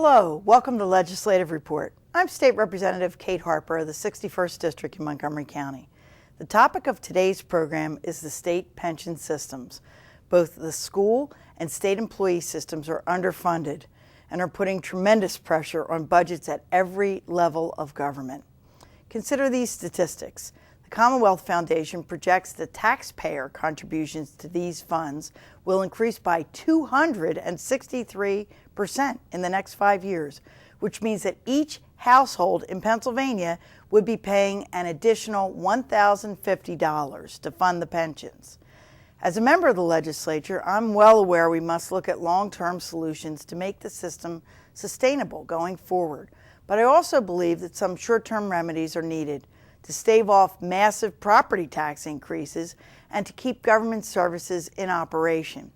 Hello, welcome to Legislative Report. I'm State Representative Kate Harper of the 61st District in Montgomery County. The topic of today's program is the state pension systems. Both the school and state employee systems are underfunded and are putting tremendous pressure on budgets at every level of government. Consider these statistics. The Commonwealth Foundation projects that taxpayer contributions to these funds will increase by 263% in the next 5 years, which means that each household in Pennsylvania would be paying an additional $1,050 to fund the pensions. As a member of the legislature, I'm well aware we must look at long-term solutions to make the system sustainable going forward, but I also believe that some short-term remedies are needed to stave off massive property tax increases and to keep government services in operation.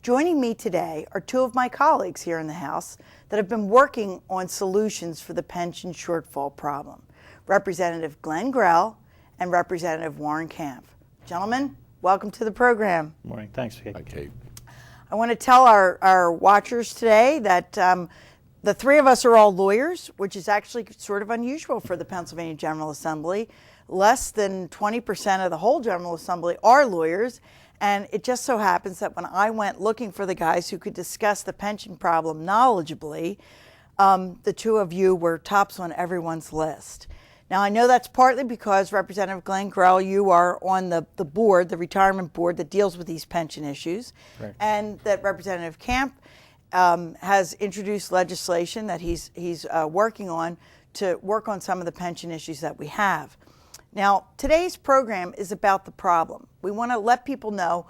Joining me today are two of my colleagues here in the House that have been working on solutions for the pension shortfall problem, Representative Glenn Grell and Representative Warren Camp. Gentlemen, welcome to the program. Good morning. Thanks, Kate. Hi, Kate. I want to tell our watchers today that the three of us are all lawyers, which is actually sort of unusual for the Pennsylvania General Assembly. Less than 20% of the whole General Assembly are lawyers, and it just so happens that when I went looking for the guys who could discuss the pension problem knowledgeably, the two of you were tops on everyone's list. Now, I know that's partly because Representative Glenn Grell, you are on the board, the retirement board that deals with these pension issues, right, and that Representative Camp has introduced legislation that he's working on to work on some of the pension issues that we have. Now, today's program is about the problem. We want to let people know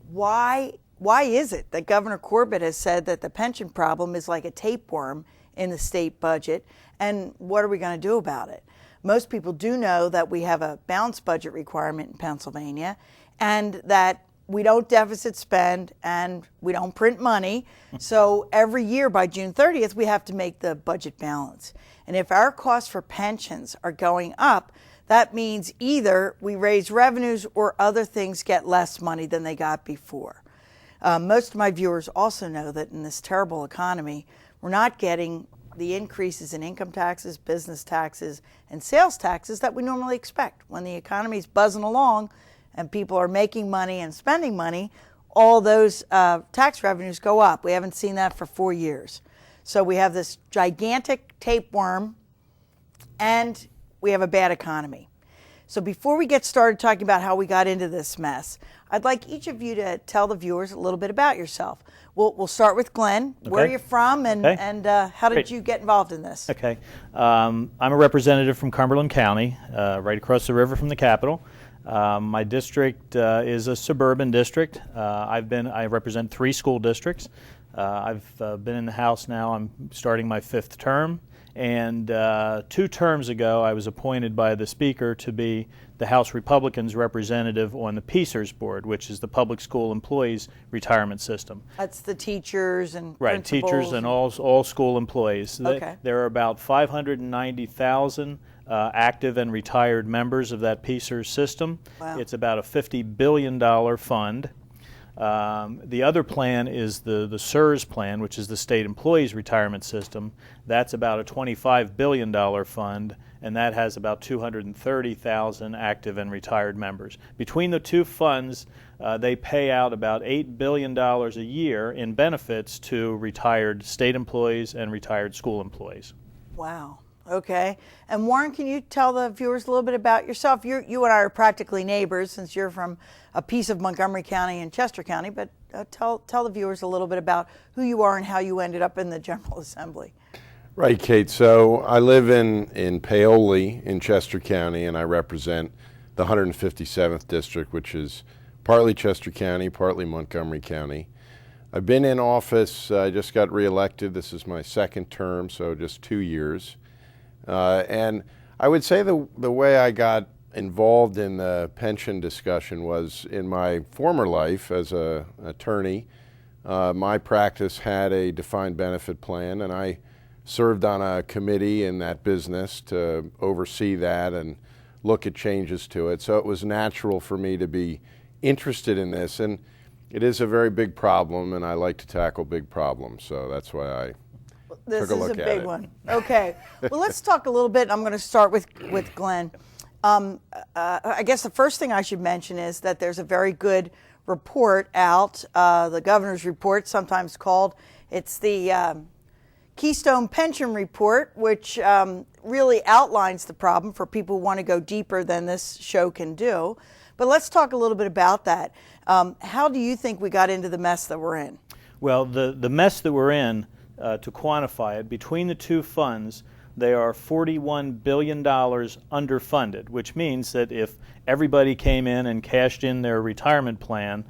why is it that Governor Corbett has said that the pension problem is like a tapeworm in the state budget, and what are we going to do about it? Most people do know that we have a balanced budget requirement in Pennsylvania and that we don't deficit spend and we don't print money. So every year by June 30th, we have to make the budget balance. And if our costs for pensions are going up, that means either we raise revenues or other things get less money than they got before. Most of my viewers also know that in this terrible economy, we're not getting the increases in income taxes, business taxes, and sales taxes that we normally expect. When the economy's buzzing along and people are making money and spending money, all those tax revenues go up. We haven't seen that for 4 years. So we have this gigantic tapeworm and we have a bad economy. So before we get started talking about how we got into this mess, I'd like each of you to tell the viewers a little bit about yourself. We'll start with Glenn. Okay. Where are you from and how did you get involved in this? Okay. I'm a representative from Cumberland County, right across the river from the Capitol. My district is a suburban district. I represent 3 school districts. I've been in the House now. I'm starting my 5th term. And 2 terms ago, I was appointed by the Speaker to be the House Republicans' representative on the PSERS board, which is the Public School Employees Retirement System. That's the teachers and right, principals. Teachers and all school employees. Okay. There are about 590,000 active and retired members of that PSERS system. Wow. It's about a $50 billion fund. The other plan is the SERS plan, which is the State Employees Retirement System. That's about a $25 billion fund, and that has about 230,000 active and retired members. Between the 2 funds, they pay out about $8 billion a year in benefits to retired state employees and retired school employees. Wow. Okay. And Warren, can you tell the viewers a little bit about yourself? You and I are practically neighbors since you're from a piece of Montgomery County and Chester County, but tell the viewers a little bit about who you are and how you ended up in the General Assembly. Right, Kate. So I live in Paoli in Chester County, and I represent the 157th District, which is partly Chester County, partly Montgomery County. I've been in office, I just got reelected. This is my 2nd term, so just 2 years. And I would say the way I got involved in the pension discussion was in my former life as an attorney. My practice had a defined benefit plan, and I served on a committee in that business to oversee that and look at changes to it. So it was natural for me to be interested in this, and it is a very big problem, and I like to tackle big problems, so that's why I This took a is look a at big it. one. Okay. Well, let's talk a little bit. I'm going to start with Glenn. I guess the first thing I should mention is that there's a very good report out, the governor's report, sometimes called. It's the Keystone Pension Report, which really outlines the problem for people who want to go deeper than this show can do. But let's talk a little bit about that. How do you think we got into the mess that we're in? Well, the mess that we're in, to quantify it, between the two funds, they are $41 billion underfunded, which means that if everybody came in and cashed in their retirement plan,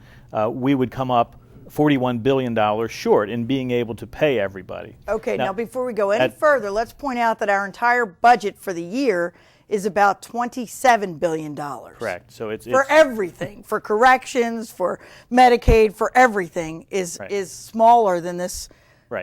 we would come up $41 billion short in being able to pay everybody. Okay, now before we go any further, let's point out that our entire budget for the year is about $27 billion. Correct. So it's for everything, for corrections, for Medicaid, for everything is smaller than this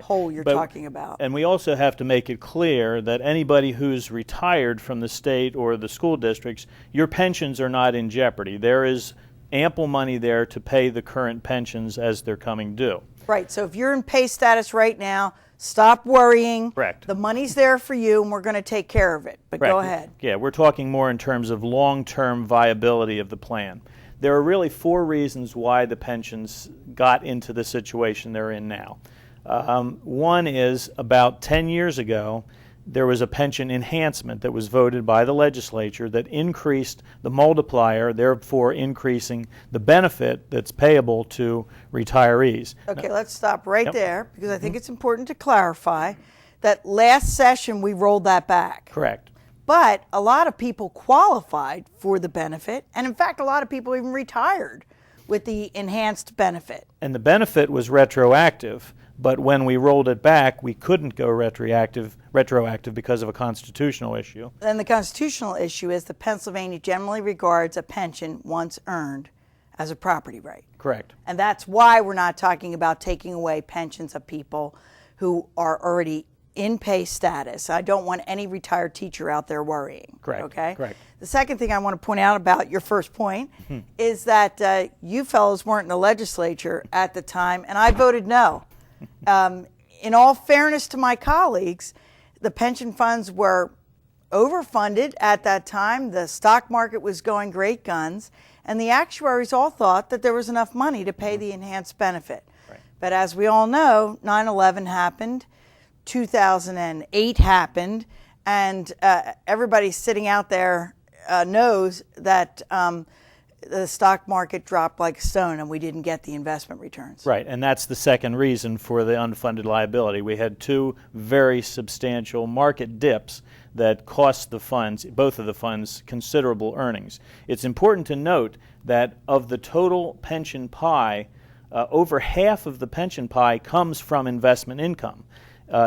hole you're talking about. And we also have to make it clear that anybody who's retired from the state or the school districts, your pensions are not in jeopardy. There is ample money there to pay the current pensions as they're coming due. Right. So if you're in pay status right now, stop worrying. Correct. The money's there for you, and we're going to take care of it. But go ahead. Yeah, we're talking more in terms of long-term viability of the plan. There are really 4 reasons why the pensions got into the situation they're in now. One is about 10 years ago, there was a pension enhancement that was voted by the legislature that increased the multiplier, therefore increasing the benefit that's payable to retirees. Okay, let's stop right there, because I think it's important to clarify that last session we rolled that back. Correct. But a lot of people qualified for the benefit, and in fact a lot of people even retired with the enhanced benefit. And the benefit was retroactive. But when we rolled it back, we couldn't go retroactive because of a constitutional issue. And the constitutional issue is that Pennsylvania generally regards a pension once earned as a property right. Correct. And that's why we're not talking about taking away pensions of people who are already in pay status. I don't want any retired teacher out there worrying. Correct. Okay? Correct. The second thing I want to point out about your first point is that you fellows weren't in the legislature at the time, and I voted no. In all fairness to my colleagues, the pension funds were overfunded at that time. The stock market was going great guns, and the actuaries all thought that there was enough money to pay the enhanced benefit. Right. But as we all know, 9/11 happened, 2008 happened, and everybody sitting out there knows that the stock market dropped like a stone and we didn't get the investment returns. Right, and that's the second reason for the unfunded liability. We had 2 very substantial market dips that cost the funds, both of the funds, considerable earnings. It's important to note that of the total pension pie, over half of the pension pie comes from investment income.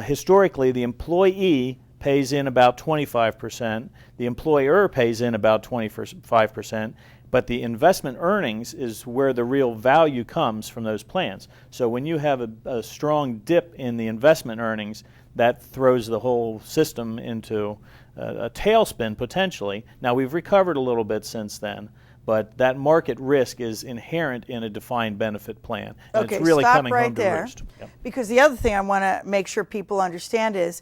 Historically, the employee pays in about 25%, the employer pays in about 25%, but the investment earnings is where the real value comes from those plans. So when you have a strong dip in the investment earnings, that throws the whole system into a tailspin potentially. Now we've recovered a little bit since then, but that market risk is inherent in a defined benefit plan. And okay, it's really stop coming right home to there. roost. Yep. Because the other thing I want to make sure people understand is,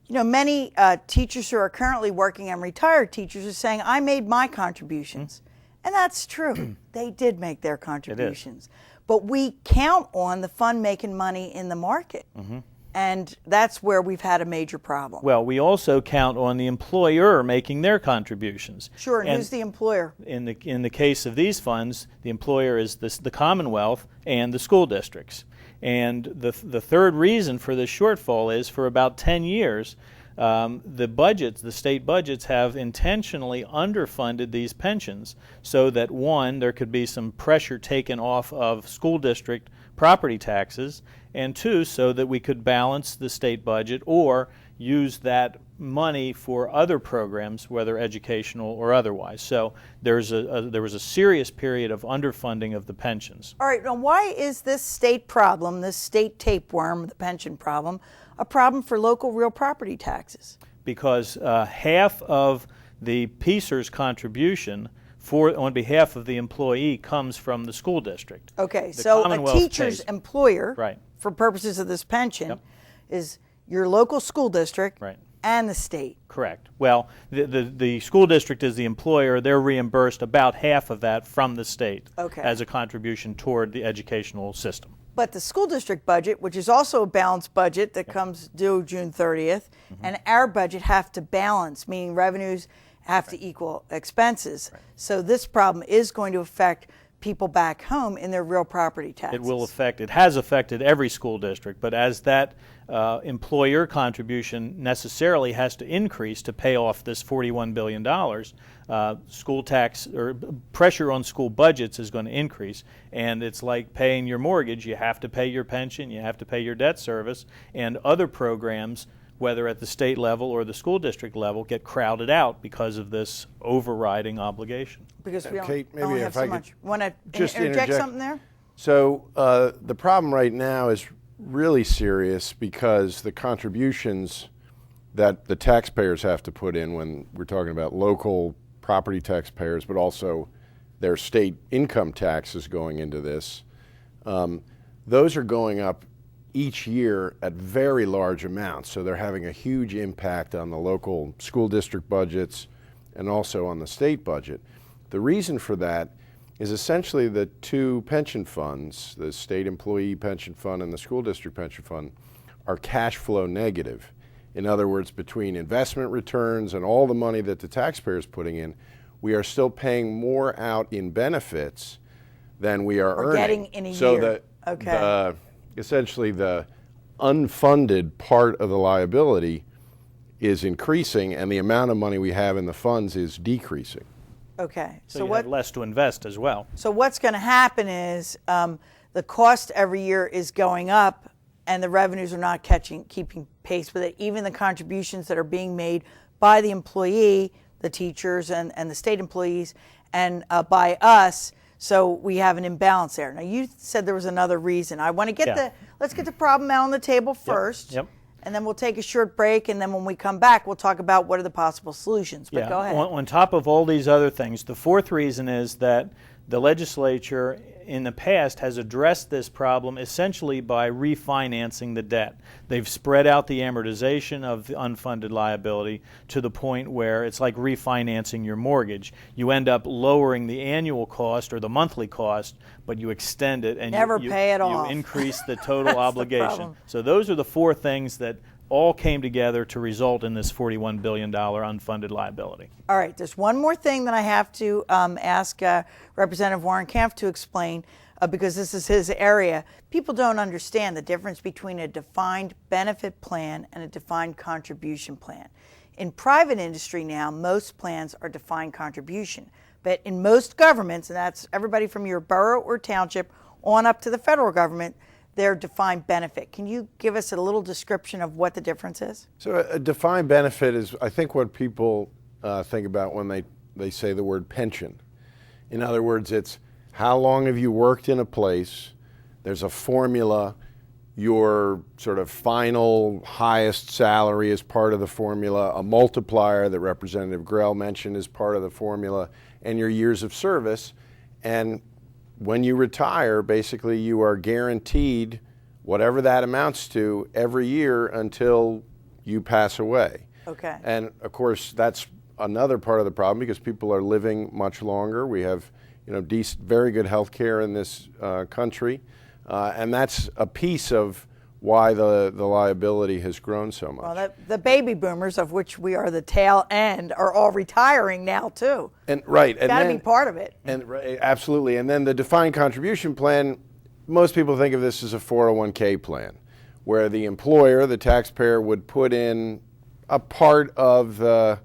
you know, many teachers who are currently working and retired teachers are saying, I made my contributions. And that's true. They did make their contributions. But we count on the fund making money in the market. And that's where we've had a major problem. Well, we also count on the employer making their contributions. Sure, and who's the employer? In the case of these funds, the employer is the Commonwealth and the school districts. And the third reason for this shortfall is for about 10 years, the state budgets have intentionally underfunded these pensions so that, one, there could be some pressure taken off of school district property taxes, and 2, so that we could balance the state budget or use that money for other programs, whether educational or otherwise. So there was a serious period of underfunding of the pensions. All right, now why is this state problem, this state tapeworm, the pension problem, a problem for local real property taxes? Because half of the PEACER's contribution on behalf of the employee comes from the school district. Okay, The so a Commonwealth teacher's pays. employer, Right. for purposes of this pension, Yep. is your local school district Right. and the state. Correct. Well, the school district is the employer. They're reimbursed about half of that from the state as a contribution toward the educational system. But the school district budget, which is also a balanced budget that comes due June 30th, and our budget have to balance, meaning revenues have to equal expenses. So this problem is going to affect people back home in their real property taxes. It has affected every school district, but as that employer contribution necessarily has to increase to pay off this $41 billion, school tax or pressure on school budgets is going to increase. And it's like paying your mortgage. You have to pay your pension, you have to pay your debt service, and other programs, whether at the state level or the school district level, get crowded out because of this overriding obligation. Because we Kate, maybe only if have I so could much. Want to just interject something there? So the problem right now is really serious because the contributions that the taxpayers have to put in, when we're talking about local property taxpayers, but also their state income taxes going into this, those are going up each year at very large amounts. So they're having a huge impact on the local school district budgets and also on the state budget. The reason for that is essentially the two pension funds, the state employee pension fund and the school district pension fund, are cash flow negative. In other words, between investment returns and all the money that the taxpayer is putting in, we are still paying more out in benefits than we are earning. Getting in a year. So that essentially the unfunded part of the liability is increasing and the amount of money we have in the funds is decreasing. Okay. So you have less to invest as well. So what's going to happen is the cost every year is going up and the revenues are not keeping pace with it. Even the contributions that are being made by the employee, the teachers and the state employees, and by us, so we have an imbalance there. Now you said there was another reason. I want to let's get the problem out on the table first. Yep. And then we'll take a short break, and then when we come back, we'll talk about what are the possible solutions. But go ahead. On top of all these other things, the fourth reason is that the legislature in the past has addressed this problem essentially by refinancing the debt. They've spread out the amortization of the unfunded liability to the point where it's like refinancing your mortgage. You end up lowering the annual cost or the monthly cost, but you extend it and you pay it off. You increase the total obligation. The so those are the four things that all came together to result in this $41 billion unfunded liability. All right, there's one more thing that I have to ask Representative Warren Kampf to explain because this is his area. People don't understand the difference between a defined benefit plan and a defined contribution plan. In private industry now, most plans are defined contribution, but in most governments, and that's everybody from your borough or township on up to the federal government, their defined benefit. Can you give us a little description of what the difference is? So a defined benefit is, I think, what people think about when they say the word pension. In other words, it's how long have you worked in a place, there's a formula, your sort of final highest salary is part of the formula, a multiplier that Representative Grell mentioned is part of the formula, and your years of service. And when you retire, basically you are guaranteed whatever that amounts to every year until you pass away. Okay. And of course, that's another part of the problem because people are living much longer. We have, very good health care in this country, and that's a piece of why the liability has grown so much. Well, the baby boomers, of which we are the tail end, are all retiring now too. And right, got to be part of it. And absolutely. And then the defined contribution plan, most people think of this as a 401k plan, where the employer, the taxpayer, would put in a part of the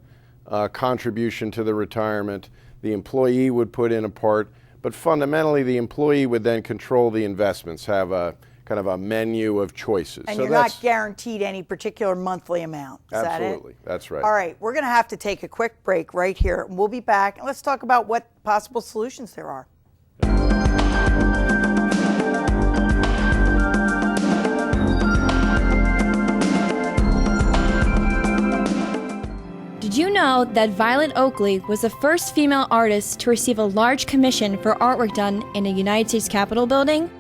contribution to the retirement. The employee would put in a part, but fundamentally the employee would then control the investments, have a kind of a menu of choices. And so you're not guaranteed any particular monthly amount. Is absolutely, that it? That's right. All right, we're going to have to take a quick break right here. We'll be back, and let's talk about what possible solutions there are. Did you know that Violet Oakley was the first female artist to receive a large commission for artwork done in a United States Capitol building?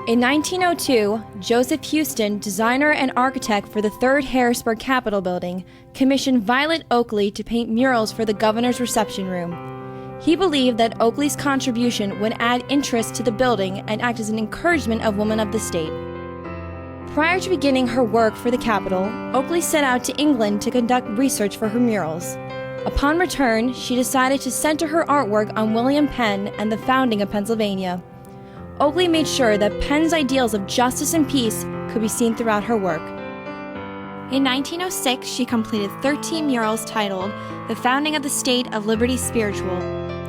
In 1902, Joseph Houston, designer and architect for the Third Harrisburg Capitol building, commissioned Violet Oakley to paint murals for the governor's reception room. He believed that Oakley's contribution would add interest to the building and act as an encouragement of women of the state. Prior to beginning her work for the Capitol, Oakley set out to England to conduct research for her murals. Upon return, she decided to center her artwork on William Penn and the founding of Pennsylvania. Oakley made sure that Penn's ideals of justice and peace could be seen throughout her work. In 1906, she completed 13 murals titled The Founding of the State of Liberty Spiritual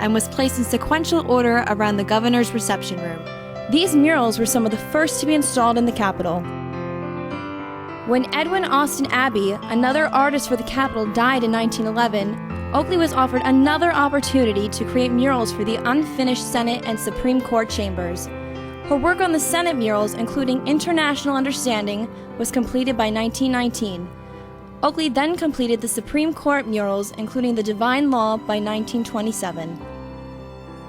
and was placed in sequential order around the governor's reception room. These murals were some of the first to be installed in the Capitol. When Edwin Austin Abbey, another artist for the Capitol, died in 1911, Oakley was offered another opportunity to create murals for the unfinished Senate and Supreme Court chambers. Her work on the Senate murals, including International Understanding, was completed by 1919. Oakley then completed the Supreme Court murals, including the Divine Law, by 1927.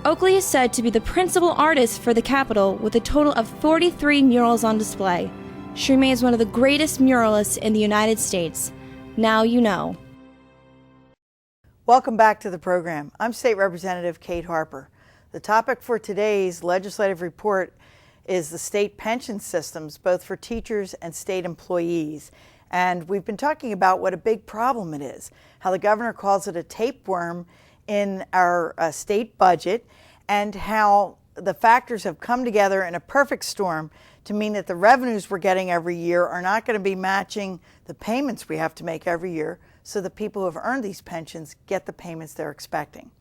Oakley is said to be the principal artist for the Capitol, with a total of 43 murals on display. She remains one of the greatest muralists in the United States. Now you know. Welcome back to the program. I'm State Representative Kate Harper. The topic for today's legislative report is the state pension systems, both for teachers and state employees. And we've been talking about what a big problem it is, how the governor calls it a tapeworm in our state budget, and how the factors have come together in a perfect storm to mean that the revenues we're getting every year are not going to be matching the payments we have to make every year, so the people who have earned these pensions get the payments they're expecting.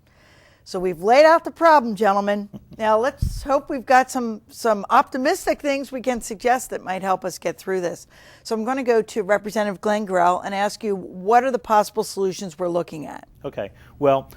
So we've laid out the problem, gentlemen. Now let's hope we've got some optimistic things we can suggest that might help us get through this. So I'm going to go to Representative Glenn Grell and ask you, what are the possible solutions we're looking at? Okay. Well,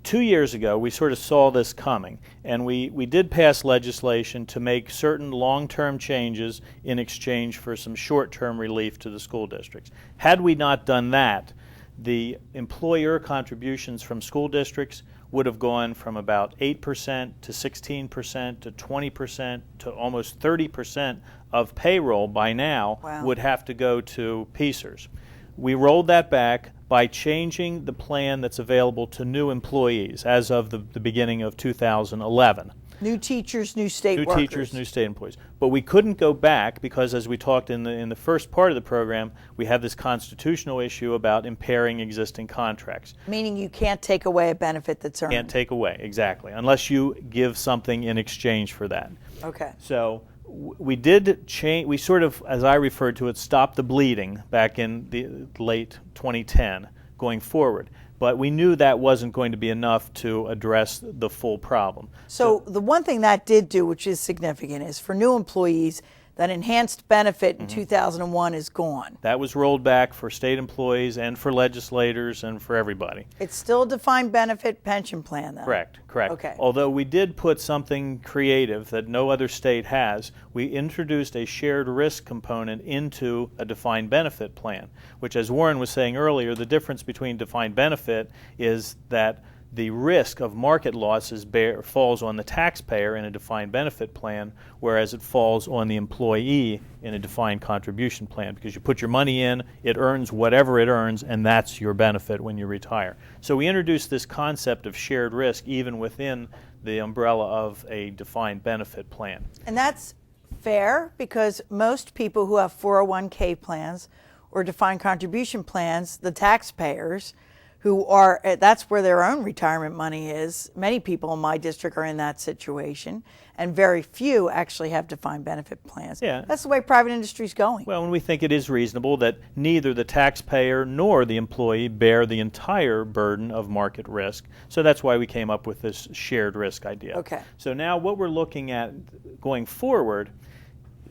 2 years ago, we sort of saw this coming, and we did pass legislation to make certain long-term changes in exchange for some short-term relief to the school districts. Had we not done that, the employer contributions from school districts would have gone from about 8% to 16% to 20% to almost 30% of payroll by now. Wow. Would have to go to PEACers. We rolled that back by changing the plan that's available to new employees as of the beginning of 2011. New teachers, new state New workers. teachers, new state employees. But we couldn't go back because, as we talked in the first part of the program, we have this constitutional issue about impairing existing contracts. Meaning you can't take away a benefit that's earned. Can't take away, exactly, unless you give something in exchange for that. Okay. So we did change, we sort of, as I referred to it, stopped the bleeding back in the late 2010 going forward. But we knew that wasn't going to be enough to address the full problem. So the one thing that did do, which is significant, is for new employees, that enhanced benefit in 2001 is gone. That was rolled back for state employees and for legislators and for everybody. It's still a defined benefit pension plan, though. Correct. Okay. Although we did put something creative that no other state has, we introduced a shared risk component into a defined benefit plan, which, as Warren was saying earlier, the difference between defined benefit is that the risk of market losses falls on the taxpayer in a defined benefit plan, whereas it falls on the employee in a defined contribution plan, because you put your money in, it earns whatever it earns, and that's your benefit when you retire. So we introduced this concept of shared risk even within the umbrella of a defined benefit plan. And that's fair, because most people who have 401k plans or defined contribution plans, the taxpayers, who are, that's where their own retirement money is. Many people in my district are in that situation, and very few actually have defined benefit plans. Yeah. That's the way private industry is going. Well, and we think it is reasonable that neither the taxpayer nor the employee bear the entire burden of market risk. So that's why we came up with this shared risk idea. Okay. So now what we're looking at going forward,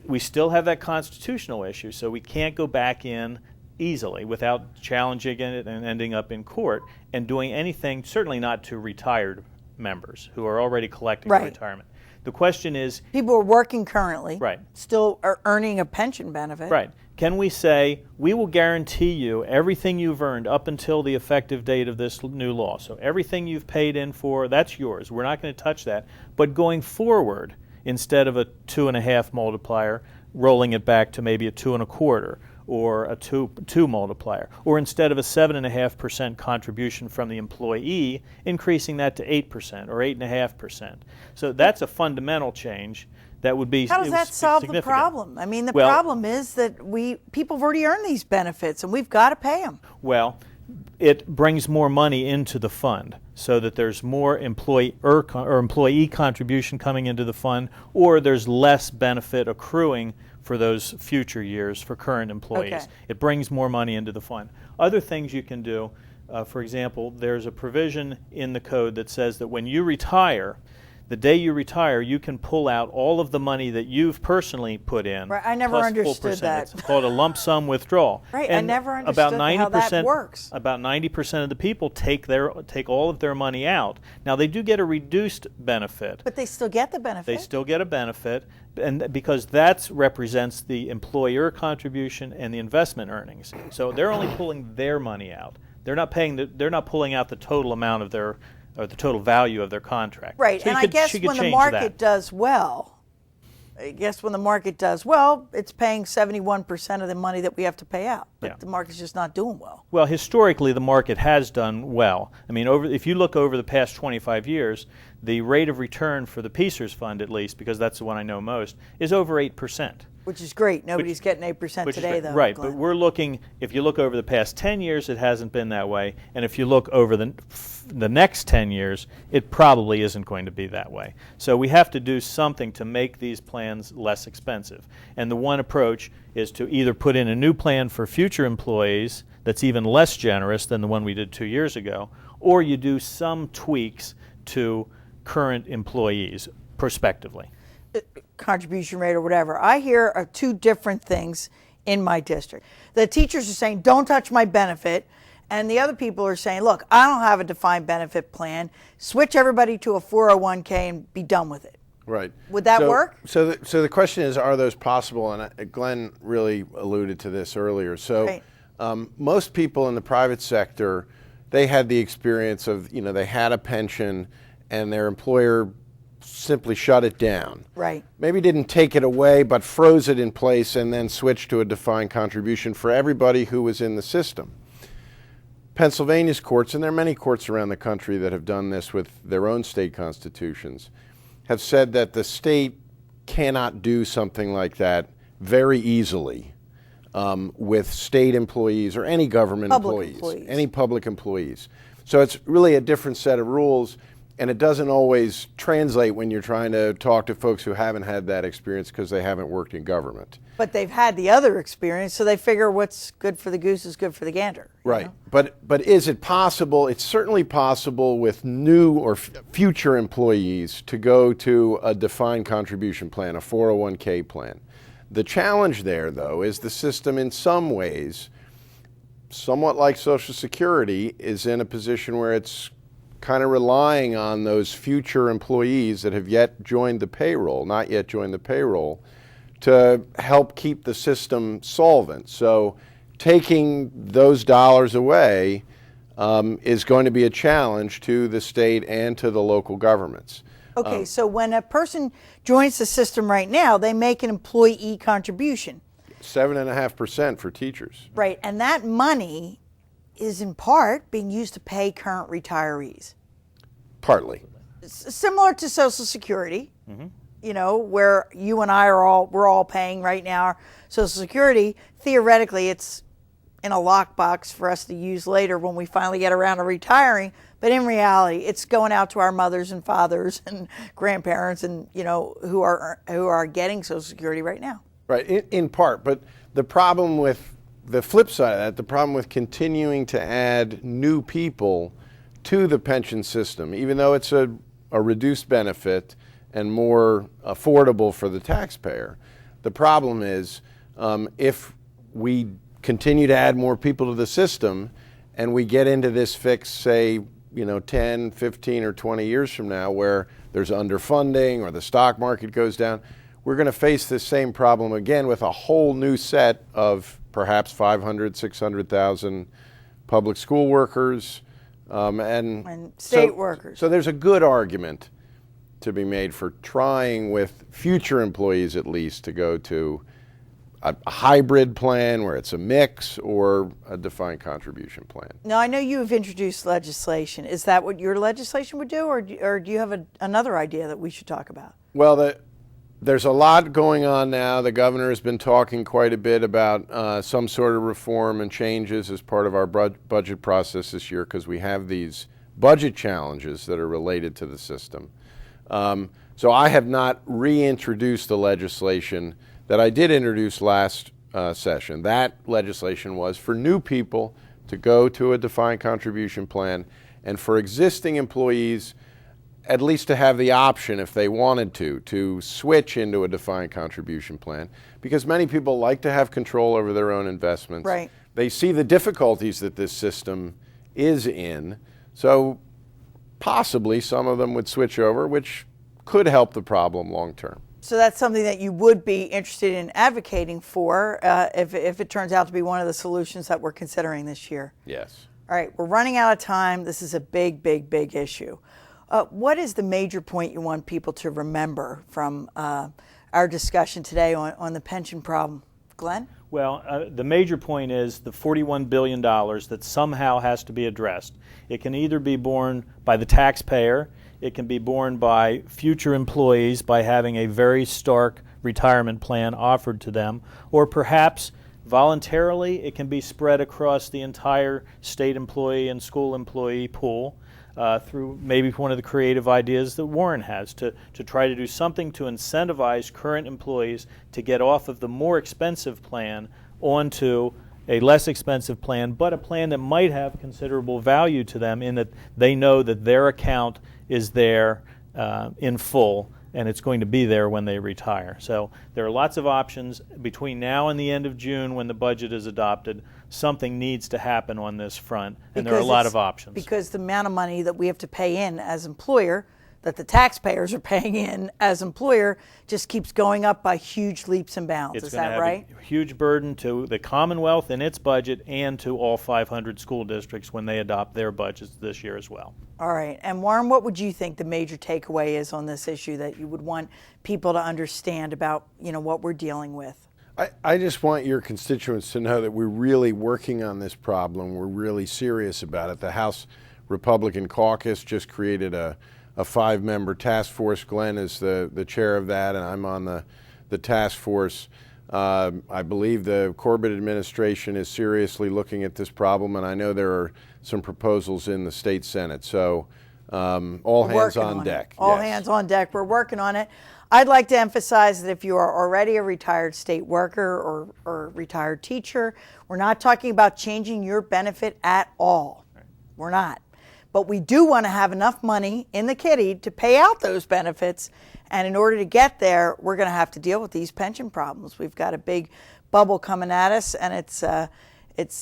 we still have that constitutional issue, so we can't go back in easily without challenging it and ending up in court and doing anything, certainly not to retired members who are already collecting Right. retirement. The question is, People who are working currently, Right. still are earning a pension benefit. right, can we say, we will guarantee you everything you've earned up until the effective date of this new law. So everything you've paid in for, that's yours. We're not going to touch that. But going forward, instead of a 2.5 multiplier, rolling it back to maybe a 2.25 or a 2 multiplier, or instead of a 7.5% contribution from the employee, increasing that to 8% or 8.5%. So that's a fundamental change. That would be. How does that solve the problem? I mean, the problem is that people have already earned these benefits, and we've got to pay them. Well, it brings more money into the fund so that there's more employee contribution coming into the fund, or there's less benefit accruing for those future years for current employees. Okay. It brings more money into the fund. Other things you can do, for example, there's a provision in the code that says that when you retire, the day you retire, you can pull out all of the money that you've personally put in. Right, I never plus understood that. It's called a lump sum withdrawal. Right, and I never understood how that works. About 90% of the people take all of their money out. Now, they do get a reduced benefit. But they still get the benefit. They still get a benefit, and because that represents the employer contribution and the investment earnings. So they're only pulling their money out. They're not pulling out the total amount of their or the total value of their contract. Right, so and I guess when the market does well, it's paying 71% of the money that we have to pay out. But the market's just not doing well. Well, historically, the market has done well. I mean, if you look over the past 25 years, the rate of return for the PEACERS fund, at least, because that's the one I know most, is over 8%. Which is great. Nobody's getting 8% today, though. Right, Glenn. but we're looking, if you look over the past 10 years, it hasn't been that way. And if you look over the next 10 years, it probably isn't going to be that way. So we have to do something to make these plans less expensive. And the one approach is to either put in a new plan for future employees that's even less generous than the one we did 2 years ago, or you do some tweaks to current employees prospectively. Contribution rate or whatever. I hear two different things in my district. The teachers are saying, don't touch my benefit. And the other people are saying, look, I don't have a defined benefit plan. Switch everybody to a 401k and be done with it. Right. Would that work? So the question is, are those possible? And Glenn really alluded to this earlier. So most people in the private sector, they had the experience of, they had a pension and their employer simply shut it down. Right. Maybe didn't take it away, but froze it in place and then switched to a defined contribution for everybody who was in the system. Pennsylvania's courts, and there are many courts around the country that have done this with their own state constitutions, have said that the state cannot do something like that very easily with state employees or any government employees, any public employees. So it's really a different set of rules. And it doesn't always translate when you're trying to talk to folks who haven't had that experience because they haven't worked in government. But they've had the other experience, so they figure what's good for the goose is good for the gander. Right. But is it possible? It's certainly possible with new or future employees to go to a defined contribution plan, a 401k plan. The challenge there, though, is the system in some ways, somewhat like Social Security, is in a position where it's kind of relying on those future employees that have not yet joined the payroll, to help keep the system solvent. So taking those dollars away is going to be a challenge to the state and to the local governments. Okay, so when a person joins the system right now, they make an employee contribution. 7.5% for teachers. Right, and that money is in part being used to pay current retirees. Partly. Similar to Social Security, where you and I we're all paying right now Social Security. Theoretically, it's in a lockbox for us to use later when we finally get around to retiring. But in reality, it's going out to our mothers and fathers and grandparents and who are getting Social Security right now. Right, in part. But the problem with the flip side of that, the problem with continuing to add new people to the pension system, even though it's a reduced benefit and more affordable for the taxpayer, the problem is if we continue to add more people to the system and we get into this fix, say, 10, 15, or 20 years from now where there's underfunding or the stock market goes down, we're going to face this same problem again with a whole new set of perhaps 500, 600,000 public school workers and state workers. So there's a good argument to be made for trying with future employees at least to go to a hybrid plan where it's a mix or a defined contribution plan. Now, I know you have introduced legislation. Is that what your legislation would do, or do you have another idea that we should talk about? Well, there's a lot going on now. The governor has been talking quite a bit about some sort of reform and changes as part of our budget process this year because we have these budget challenges that are related to the system. So I have not reintroduced the legislation that I did introduce last session. That legislation was for new people to go to a defined contribution plan and for existing employees at least to have the option, if they wanted to switch into a defined contribution plan, because many people like to have control over their own investments. Right. They see the difficulties that this system is in, so possibly some of them would switch over, which could help the problem long term. So that's something that you would be interested in advocating for if it turns out to be one of the solutions that we're considering this year. Yes. All right, we're running out of time. This is a big, big, big issue. What is the major point you want people to remember from our discussion today on the pension problem? Glenn? Well, the major point is the $41 billion that somehow has to be addressed. It can either be borne by the taxpayer, it can be borne by future employees by having a very stark retirement plan offered to them, or perhaps voluntarily it can be spread across the entire state employee and school employee pool. Through maybe one of the creative ideas that Warren has to try to do something to incentivize current employees to get off of the more expensive plan onto a less expensive plan, but a plan that might have considerable value to them in that they know that their account is there in full and it's going to be there when they retire. So there are lots of options. Between now and the end of June when the budget is adopted, something needs to happen on this front, and there are a lot of options. Because the amount of money that we have to pay in as employer, that the taxpayers are paying in as employer, just keeps going up by huge leaps and bounds. It's Is that right? A huge burden to the Commonwealth in its budget and to all 500 school districts when they adopt their budgets this year as well. All right. And Warren, what would you think the major takeaway is on this issue that you would want people to understand about, what we're dealing with? I just want your constituents to know that we're really working on this problem. We're really serious about it. The House Republican Caucus just created a 5-member task force. Glenn is the chair of that, and I'm on the task force. I believe the Corbett administration is seriously looking at this problem, and I know there are some proposals in the state Senate. So all hands on deck. All hands on deck. We're working on it. I'd like to emphasize that if you are already a retired state worker or retired teacher, we're not talking about changing your benefit at all. Right. We're not. But we do want to have enough money in the kitty to pay out those benefits. And in order to get there, we're going to have to deal with these pension problems. We've got a big bubble coming at us, and it's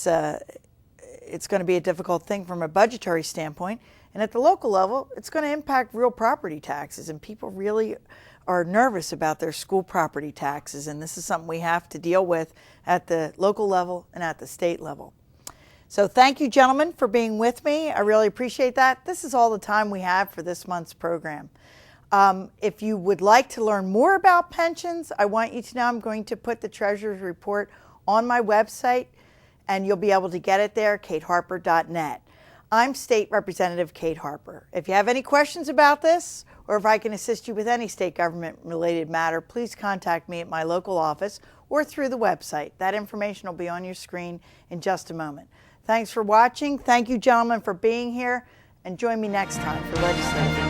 going to be a difficult thing from a budgetary standpoint. And at the local level, it's going to impact real property taxes, and people really are nervous about their school property taxes, and this is something we have to deal with at the local level and at the state level. So thank you, gentlemen, for being with me. I really appreciate that. This is all the time we have for this month's program. If you would like to learn more about pensions, I want you to know I'm going to put the Treasurer's Report on my website, and you'll be able to get it there, kateharper.net. I'm State Representative Kate Harper. If you have any questions about this, or if I can assist you with any state government-related matter, please contact me at my local office or through the website. That information will be on your screen in just a moment. Thanks for watching. Thank you, gentlemen, for being here, and join me next time for Legislative